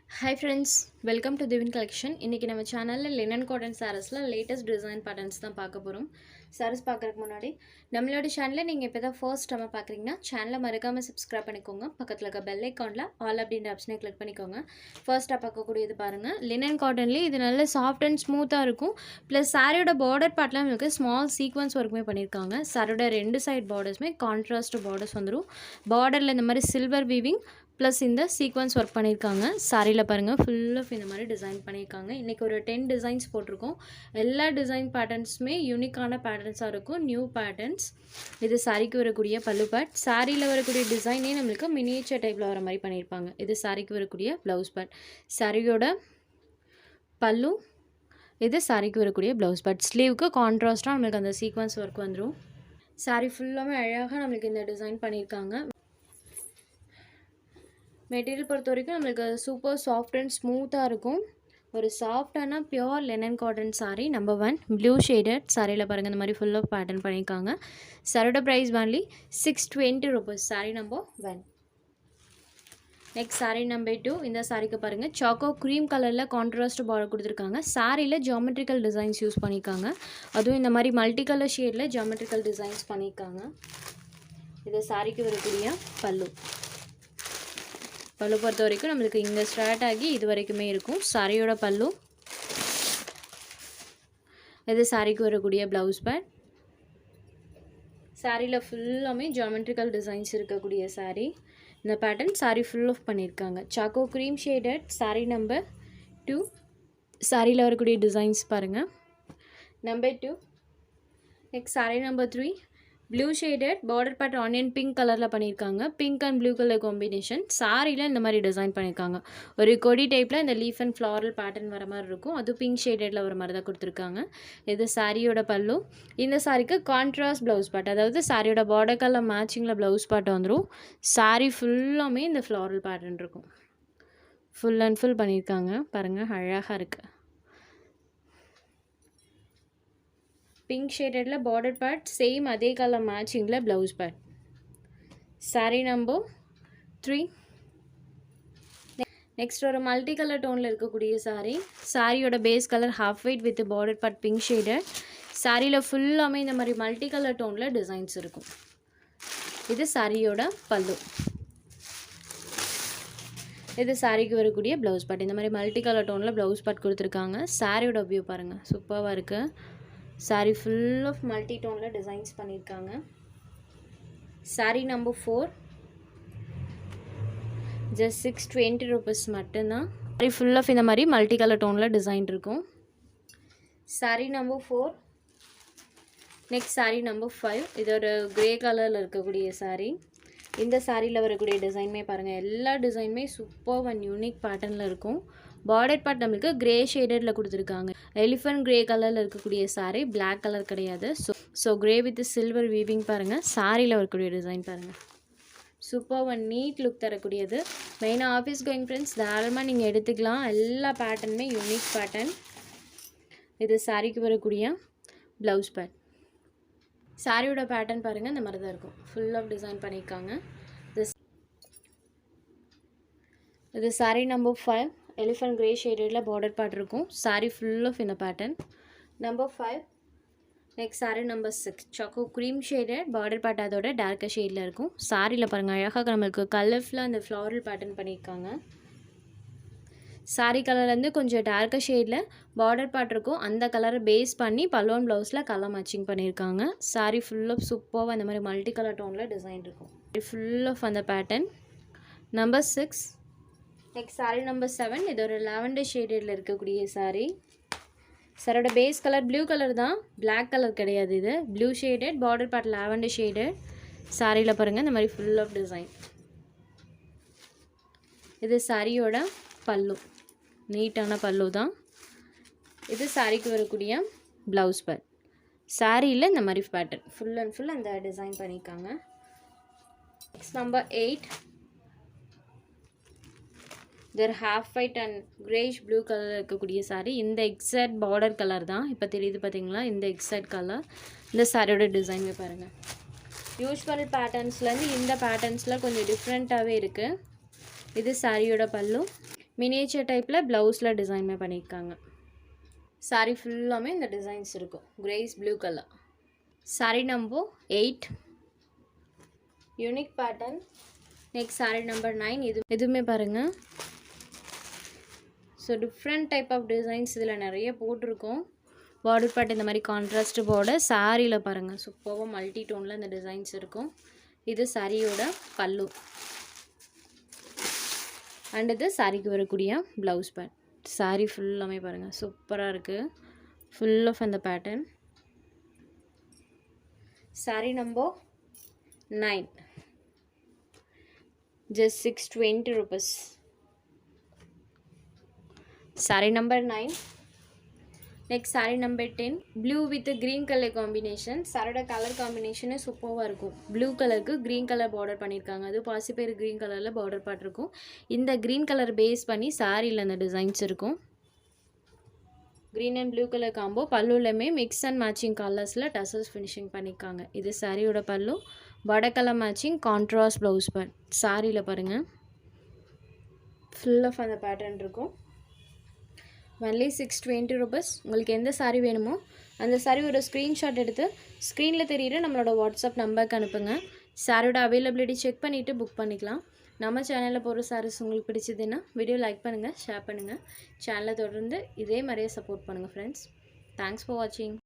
Hi friends, welcome to Divin Collection. இன்னைக்கு நம்ம சேனல்ல linen cotton sareesல latest design patterns தான் பார்க்க போறோம். sarees பார்க்கறதுக்கு முன்னாடி நம்மளோட சேனலை நீங்க இப்போதான் ஃபர்ஸ்ட் டைம் பார்க்கறீங்கன்னா சேனலை மறக்காம subscribe பண்ணிக்கோங்க. பக்கத்துல இருக்க bell iconல all அப்படிங்கற ஆப்ஷனை கிளிக் பண்ணிக்கோங்க. ஃபர்ஸ்டா பார்க்கக்கூடியது பாருங்க. linen cottonல இது நல்ல soft and smooth-ஆ இருக்கும். plus சாரியோட border partல உங்களுக்கு small sequence workமே பண்ணிருக்காங்க. சாரியோட ரெண்டு சைடு bordersமே contrast borders வந்துரும். borderல இந்த மாதிரி silver weaving ப்ளஸ் இந்த சீக்வன்ஸ் ஒர்க் பண்ணியிருக்காங்க. சாரியில் பாருங்கள் ஃபுல் ஆஃப் இந்த மாதிரி டிசைன் பண்ணியிருக்காங்க. இன்றைக்கி ஒரு 10 டிசைன்ஸ் போட்டிருக்கோம். எல்லா டிசைன் பேட்டர்ன்ஸுமே யூனிக்கான பேட்டர்ன்ஸாக இருக்கும். New patterns. இது சாரிக்கு வரக்கூடிய பல்லு பேட். சாரியில் வரக்கூடிய டிசைனே நம்மளுக்கு மினியேச்சர் டைப்பில் வர மாதிரி பண்ணியிருப்பாங்க. இது சாரிக்கு வரக்கூடிய ப்ளவுஸ் பேட். சாரியோட பல்லு. இது சாரிக்கு வரக்கூடிய ப்ளவுஸ் பேட். ஸ்லீவுக்கு கான்ட்ராஸ்ட்டாக நம்மளுக்கு அந்த சீக்வன்ஸ் ஒர்க் வந்துடும். சாரி ஃபுல்லாமே அழகாக நம்மளுக்கு இந்த டிசைன் பண்ணியிருக்காங்க. மெட்டீரியல் பொறுத்த வரைக்கும் நம்மளுக்கு சூப்பர் சாஃப்ட் அண்ட் ஸ்மூத்தாக இருக்கும். ஒரு சாஃப்டான pure linen cotton sari number 1 blue shaded சாரியில் பாருங்கள் இந்த மாதிரி ஃபுல் ஆஃப் பேட்டர்ன் பண்ணியிருக்காங்க. சாரியோட price only 620 rupees. Sari number 1. Next sari number 2. இந்த சாரிக்கு பாருங்கள் சாக்கோ க்ரீம் கலரில் கான்ட்ராஸ்ட் பார்டர் கொடுத்துருக்காங்க. சாரியில் ஜியோமெட்ரிக்கல் டிசைன்ஸ் யூஸ் பண்ணியிருக்காங்க. அதுவும் இந்த மாதிரி மல்டி கலர் ஷேடில் ஜியோமெட்ரிக்கல் டிசைன்ஸ் பண்ணியிருக்காங்க. இது சாரிக்கு வரக்கூடிய பல்லு. பல்லு பொறுத்த வரைக்கும் நம்மளுக்கு இங்கே ஸ்டார்ட் ஆகி இது வரைக்குமே இருக்கும். சாரியோட பல்லு. இது சாரிக்கு வரக்கூடிய ப்ளவுஸ் பேட். சாரியில் ஃபுல்லாமே ஜியோமெட்ரிக்கல் டிசைன்ஸ் இருக்கக்கூடிய சாரீ. இந்த பேட்டர்ன் சாரீ ஃபுல் ஆஃப் பண்ணியிருக்காங்க. Choco cream shaded sari number 2. சாரியில் வரக்கூடிய டிசைன்ஸ் பாருங்கள். Number 2. Next sari number 3 blue shaded border part onion pink கலரில் பண்ணியிருக்காங்க. Pink and blue colour combination. சாரியில் இந்த மாதிரி டிசைன் பண்ணியிருக்காங்க. ஒரு கொடி டைப்பில் இந்த லீஃப் அண்ட் ஃப்ளாரல் பேட்டர்ன் வர மாதிரி இருக்கும். அது பிங்க் ஷேடடில் வர மாதிரி தான் கொடுத்துருக்காங்க. இது சாரியோட பல்லு. இந்த சாரிக்கு கான்ட்ராஸ்ட் ப்ளவுஸ் பார்ட், அதாவது சாரியோட பார்டர் கலர் மேட்சிங்கில் ப்ளவுஸ் பார்ட் வந்துடும். சாரி ஃபுல்லாமே இந்த ஃப்ளாரல் பேட்டர்ன் இருக்கும். ஃபுல் அண்ட் ஃபுல் பண்ணியிருக்காங்க. பாருங்கள் அழகாக இருக்குது. பிங்க் ஷேடடில் பார்டர் பார்ட் சேம் அதே கலர் மேட்சிங்கில் blouse part. Sari number 3. Next ஒரு மல்டி கலர் டோனில் இருக்கக்கூடிய சாரீ. சாரியோட base colour half white with border part pink shaded. சாரியில் ஃபுல்லாமே இந்த மாதிரி மல்டி கலர் டோனில் டிசைன்ஸ் இருக்கும். இது சாரியோட பல்லு. இது சாரிக்கு வரக்கூடிய ப்ளவுஸ் பார்ட். இந்த மாதிரி மல்டி கலர் டோனில் ப்ளவுஸ் பார்ட் கொடுத்துருக்காங்க. சாரியோட வியூ பாருங்கள் சூப்பராக இருக்குது. சாரி ஃபுல் ஆஃப் மல்டி டோனில் டிசைன்ஸ் பண்ணியிருக்காங்க. சாரி நம்பர் 4 ஜஸ்ட் 620 rupees மட்டும்தான். சாரி ஃபுல் ஆஃப் இந்த மாதிரி மல்டி கலர் டோனில் டிசைன் இருக்கும். Sari number 4. Next sari number 5. இது ஒரு கிரே கலரில் இருக்கக்கூடிய சாரீ. இந்த சாரியில் வரக்கூடிய டிசைனுமே பாருங்கள். எல்லா டிசைனுமே சூப்பர் அண்ட் யூனிக் பேட்டர்னில் இருக்கும். பார்டர் பார்ட் நம்மளுக்கு கிரே ஷேடடில் கொடுத்துருக்காங்க. எலிஃபண்ட் கிரே கலரில் இருக்கக்கூடிய சாரீ, பிளாக் கலர் கிடையாது. So grey with silver weaving பாருங்கள். சாரியில் வரக்கூடிய டிசைன் பாருங்கள். சூப்பர் அண்ட் நீட் லுக் தரக்கூடியது. மெயினாக ஆஃபீஸ் கோயிங் ஃப்ரெண்ட்ஸ் தாராளமாக நீங்கள் எடுத்துக்கலாம். எல்லா பேட்டர்னுமே யூனிக் பேட்டர்ன். இது சாரிக்கு வரக்கூடிய ப்ளவுஸ் பேட். சாரியோட பேட்டர்ன் பாருங்கள் இந்த மாதிரி தான் இருக்கும். ஃபுல் ஆஃப் டிசைன் பண்ணியிருக்காங்க. இது சாரி நம்பர் 5 எலிஃபண்ட் கிரே ஷேடடில் பார்டர் பார்ட் இருக்கும். சாரி ஃபுல் ஆஃப் இந்த pattern. Number 5. Next sari number 6 choco cream shaded border part அதோட டார்க்கர் ஷேடில் இருக்கும். சாரியில் பாருங்கள் அழகாக நம்மளுக்கு கலர்ஃபுல்லாக அந்த ஃப்ளாரல் பேட்டர்ன் பண்ணியிருக்காங்க. சாரி கலர்லேருந்து கொஞ்சம் டார்க்கர் ஷேடில் பார்டர் பார்ட் இருக்கும். அந்த கலரை பேஸ் பண்ணி பல்லுவன் ப்ளவுஸில் கலர் மேட்சிங் பண்ணியிருக்காங்க. சாரி ஃபுல் ஆஃப் சூப்பராக அந்த மாதிரி மல்டி கலர் டோனில் டிசைன் இருக்கும். ஃபுல் ஆஃப் அந்த pattern. Number 6. Next sari number 7. இது ஒரு லாவெண்டர் ஷேடில் இருக்கக்கூடிய சாரீ. சாரோட பேஸ் கலர் ப்ளூ கலர் தான், பிளாக் கலர் கிடையாது. இது blue shaded border part lavender shaded. சாரியில் பாருங்கள் இந்த மாதிரி ஃபுல் ஆஃப் டிசைன். இது சாரியோட பல்லு. நீட்டான பல்லு தான். இது சாரிக்கு வரக்கூடிய ப்ளவுஸ் பார்ட். சாரியில் இந்த மாதிரி பேட்டர்ன் ஃபுல் அண்ட் ஃபுல் அந்த டிசைன் பண்ணியிருக்காங்க. Next number 8. இதர் half white and Grace blue கலரில் இருக்கக்கூடிய சாரீ. இந்த எக்ஸாக்ட் பார்டர் கலர் தான் இப்போ தெரியுது பார்த்தீங்களா. இந்த எக்ஸாக்ட் கலர். இந்த சாரியோட டிசைனுமே பாருங்கள். யூஸ்வல் பேட்டர்ன்ஸ்லேருந்து இந்த பேட்டர்ன்ஸில் கொஞ்சம் டிஃப்ரெண்ட்டாகவே இருக்குது. இது சாரியோட பல்லு. மினியேச்சர் டைப்பில் ப்ளவுஸில் டிசைன் பண்ணியிருக்காங்க. சாரீ ஃபுல்லாமே இந்த டிசைன்ஸ் இருக்கும். Grace blue colour. Sari number 8 unique pattern. Next sari number 9. இதுவுமே பாருங்கள். So different type of designs இதில் நிறைய போட்டிருக்கோம். பார்டர் பார்ட் இந்த மாதிரி கான்ட்ராஸ்ட் பார்டர். சாரியில் பாருங்கள் சூப்பராக மல்டி டோனில் இந்த டிசைன்ஸ் இருக்கும். இது சாரியோட பல்லு அண்ட் இது சாரிக்கு வரக்கூடிய ப்ளவுஸ் பார்ட். சாரி ஃபுல்லாமே பாருங்கள் சூப்பராக இருக்குது. ஃபுல் ஆஃப் அந்த pattern. Sorry number 9 just 620 rupees. Saree number 9. Next saree number 10 blue with green color combination. சாரோட கலர் காம்பினேஷனே சூப்பராக இருக்கும். ப்ளூ கலருக்கு க்ரீன் கலர் பார்டர் பண்ணியிருக்காங்க. அது பாசிப்பயிறு க்ரீன் கலரில் பார்டர் பார்ட் இருக்கும். இந்த க்ரீன் கலர் பேஸ் பண்ணி சாரியில் அந்த டிசைன்ஸ் இருக்கும். Green and blue colour combo. பல்லுலையுமே மிக்ஸ் அண்ட் மேட்சிங் கலர்ஸில் டசல்ஸ் ஃபினிஷிங் பண்ணியிருக்காங்க. இது சாரியோட பல்லு. வடக்கலர் மேட்சிங் கான்ட்ராஸ்ட் ப்ளவுஸ் பார்ட். சாரியில் பாருங்கள் ஃபுல் ஆஃப் அந்த பேட்டர்ன் இருக்கும். Only 620 rupees. உங்களுக்கு எந்த சாரீ வேணுமோ அந்த சாரீ ஒரு ஸ்க்ரீன்ஷாட் எடுத்து ஸ்க்ரீனில் தெரியுற நம்மளோட வாட்ஸ்அப் நம்பருக்கு அனுப்புங்க. சாரியோட அவைலபிலிட்டி செக் பண்ணிவிட்டு புக் பண்ணிக்கலாம். நம்ம சேனலில் போகிற சாரீஸ் உங்களுக்கு பிடிச்சதுன்னா வீடியோ லைக் பண்ணுங்கள், ஷேர் பண்ணுங்கள். சேனலை தொடர்ந்து இதே மாதிரியே சப்போர்ட் பண்ணுங்கள் ஃப்ரெண்ட்ஸ். தேங்க்ஸ் ஃபார் வாட்சிங்.